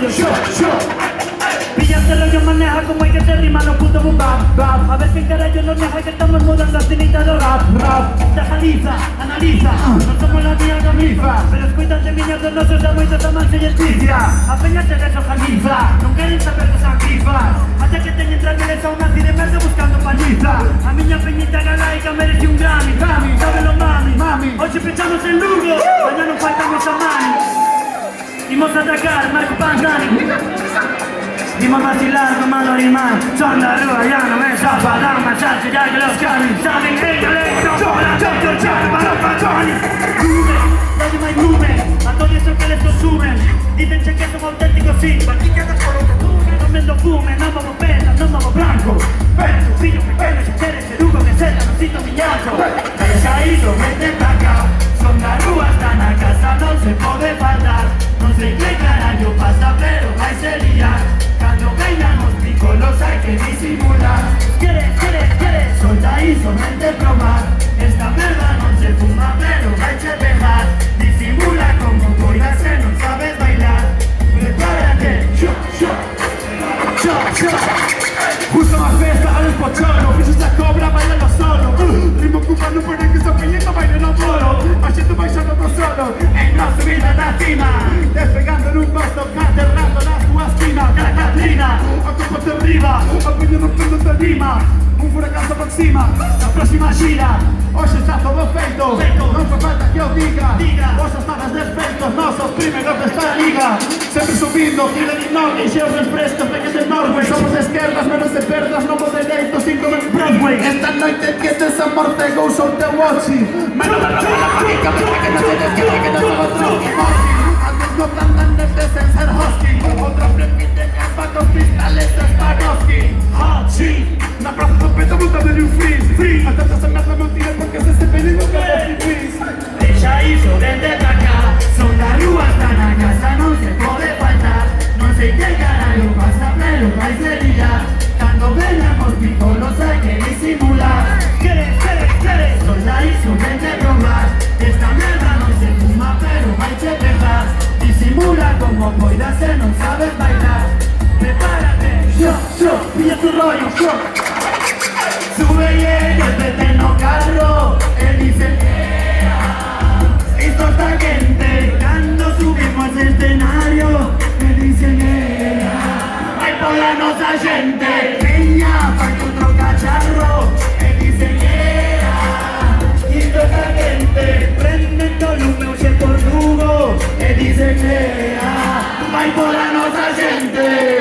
rollo, yo. Pillaste rollo, maneja como hay que ser rima, no puto boom bap. A ver si carajo nos deja que estamos mudando escenita de rap. Analiza, no somos la tía camisa, pero escuítate mierda, no sos de mucha tamanza y justicia. Apéñate de eso, Jalifa, no quieren saber de Sanquifa. Hasta que te entras en esa una así de merda buscando paliza. A miña peñita galaica merece un Grammy, sábelo mami. Hoy siempre echamos el Lugo, mañana nos faltamos a mani. Dimos a atacar, Marco Panzani. Dimos a vacilar, tomando animal. Son la rúa, ya no me zapa. Dan machache, ya que los camis saben que yo le yo, para los patrones. Rumen, a todo eso que les consumen. Dicen que somos auténticos, sí. No me lo fumen, no vamos pena, no vamos blanco. Pero tu filho pequeño, si quieres el Hugo que sea, no siento miñazo. Ella hizo, vete pa' acá. Son la rúa, están a casa, no se puede faltar. No sé qué carajo pasa, pero hay sería. Cuando vengan los picolos hay que disimular. ¿Quieres? Solta y solamente probar. Esta merda no se fuma, pero hay que dejar. Disimula como coirase, no sabes bailar. Prepárate, yo. Justo más festa a los pocholos. Pisos la cobra, bailalo solo. Ritmo cubano para que se apeñeta, bailalo moro. Haciendo bailando no solo. En la subida la cima. Despegando en un pasto, aterrando las tuas primas. La Catrina, acópate arriba. Apeño rompiendo te rima. Un furacán se aproxima. La próxima gira. Hoy está todo feito. No hace falta que os diga. Vos estabas despeitos, no sos primeros de esta liga. Sempre subindo, quieren ignorar. Y si os refresco, pequeños Norway. Somos de izquierdas, menos de perdas, no de dereitos, sin comer Broadway. Esta noite que desamorte, go so te watching. Menos de la mágica, que no se desquiere, que no somos Trotsky. Antes no tantan de ser hosting. Otra repite en pacos cristales de Swarovski. Hachi, la plaza no peta, monta de un freeze. Hasta te hacen más la mentira porque se pedido que no freeze. Ella hizo desde acá, son la rúa, están a casa, no se puede faltar. No sé qué carajo pasa, pero hay sería. Cuando venamos picolos hay que disimular. ¿Quieres? Son la hizo desde probar. Esta mierda no se fuma, pero hay que dejar. Disimula como coirase, no sabes bailar. Prepárate, yo, pilla tu rollo, yo. Sube y el eterno carro, él dice esto está gente, cuando subimos al escenario, me dicen hay polanos a gente, peña, pa' otro cacharro, me dicen y esto está gente, prenden todo lume, oye por Lugo, me dicen hay polanos a gente.